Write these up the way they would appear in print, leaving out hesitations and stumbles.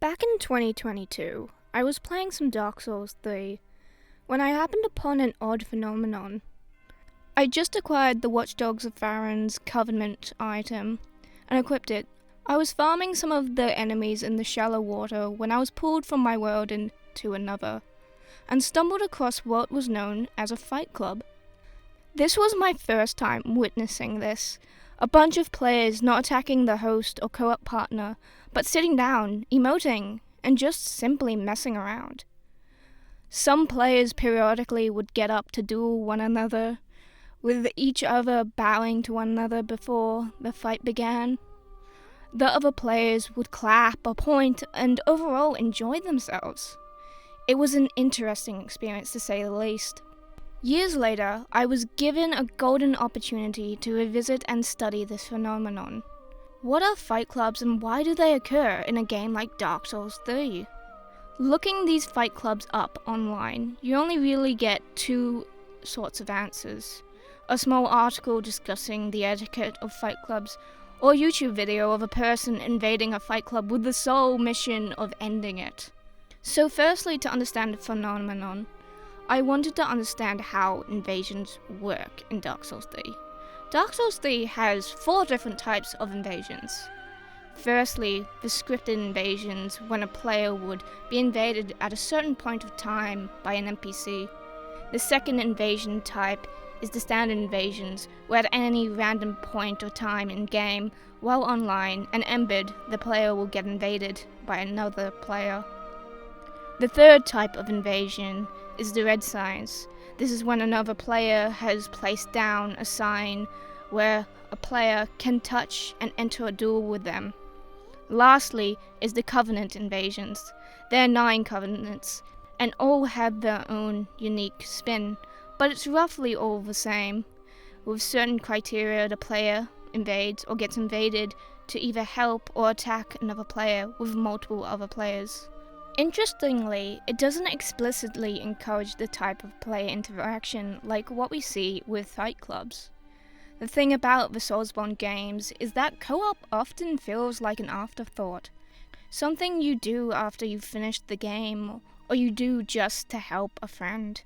Back in 2022, I was playing some Dark Souls 3 when I happened upon an odd phenomenon. I just acquired the Watchdogs of Farron's Covenant item and equipped it. I was farming some of the enemies in the shallow water when I was pulled from my world into another, and stumbled across what was known as a fight club. This was my first time witnessing this. A bunch of players not attacking the host or co-op partner, but sitting down, emoting, and just simply messing around. Some players periodically would get up to duel one another, with each other bowing to one another before the fight began. The other players would clap or point and overall enjoy themselves. It was an interesting experience to say the least. Years later, I was given a golden opportunity to revisit and study this phenomenon. What are fight clubs and why do they occur in a game like Dark Souls 3? Looking these fight clubs up online, you only really get two sorts of answers. A small article discussing the etiquette of fight clubs, or a YouTube video of a person invading a fight club with the sole mission of ending it. So firstly, to understand the phenomenon, I wanted to understand how invasions work in Dark Souls 3. Dark Souls 3 has 4 different types of invasions. Firstly, the scripted invasions, when a player would be invaded at a certain point of time by an NPC. The second invasion type is the standard invasions, where at any random point or time in game, while online and embedded, the player will get invaded by another player. The third type of invasion is the red signs. This is when another player has placed down a sign where a player can touch and enter a duel with them. Lastly is the Covenant invasions. There are 9 Covenants, and all have their own unique spin, but it's roughly all the same, with certain criteria the player invades or gets invaded to either help or attack another player with multiple other players. Interestingly, it doesn't explicitly encourage the type of player interaction like what we see with fight clubs. The thing about the Soulsborne games is that co-op often feels like an afterthought, something you do after you've finished the game, or you do just to help a friend.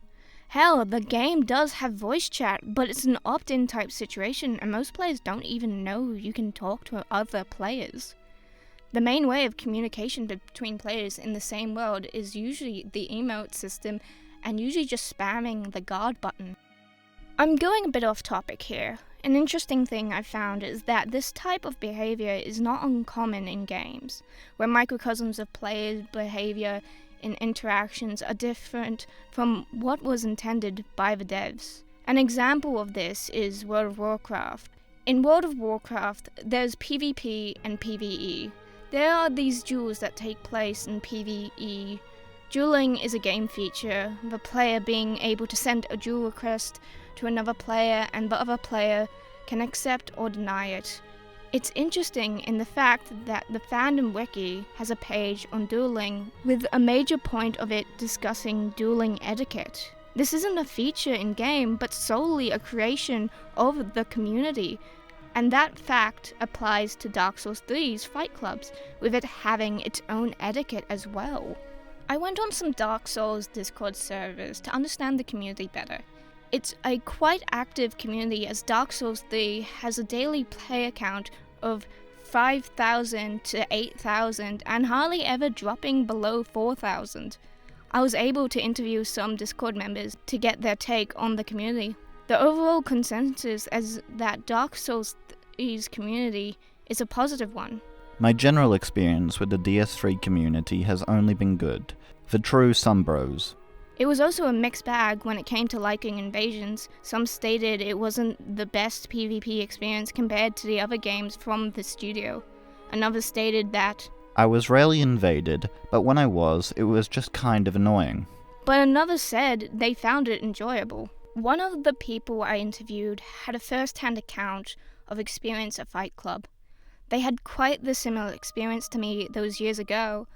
Hell, the game does have voice chat, but it's an opt-in type situation and most players don't even know you can talk to other players. The main way of communication between players in the same world is usually the emote system and usually just spamming the guard button. I'm going a bit off topic here. An interesting thing I found is that this type of behavior is not uncommon in games, where microcosms of players' behavior in interactions are different from what was intended by the devs. An example of this is World of Warcraft. In World of Warcraft, there's PvP and PvE. There are these duels that take place in PvE. Dueling is a game feature, the player being able to send a duel request to another player and the other player can accept or deny it. It's interesting in the fact that the fandom wiki has a page on dueling, with a major point of it discussing dueling etiquette. This isn't a feature in-game, but solely a creation of the community. And that fact applies to Dark Souls 3's fight clubs, with it having its own etiquette as well. I went on some Dark Souls Discord servers to understand the community better. It's a quite active community, as Dark Souls 3 has a daily player count of 5,000 to 8,000 and hardly ever dropping below 4,000. I was able to interview some Discord members to get their take on the community. The overall consensus is that Dark Souls 3's community is a positive one. My general experience with the DS3 community has only been good, for true Sunbros. It was also a mixed bag when it came to liking invasions. Some stated it wasn't the best PvP experience compared to the other games from the studio. Another stated that I was rarely invaded, but when I was, it was just kind of annoying. But another said they found it enjoyable. One of the people I interviewed had a first-hand account of experience at Fight Club. They had quite the similar experience to me those years ago.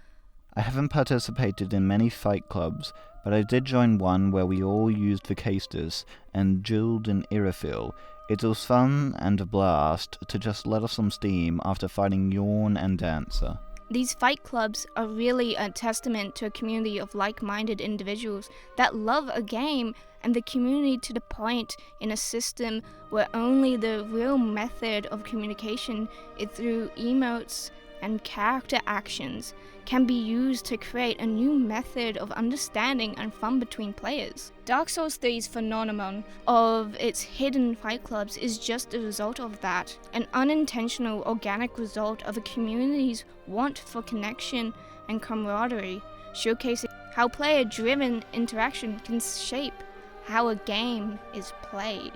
I haven't participated in many fight clubs, but I did join one where we all used the casters and dueled in Irophil. It was fun and a blast to just let off some steam after fighting Yawn and Dancer. These fight clubs are really a testament to a community of like-minded individuals that love a game and the community to the point in a system where only the real method of communication is through emotes and character actions can be used to create a new method of understanding and fun between players. Dark Souls 3's phenomenon of its hidden fight clubs is just a result of that, an unintentional organic result of a community's want for connection and camaraderie, showcasing how player-driven interaction can shape how a game is played.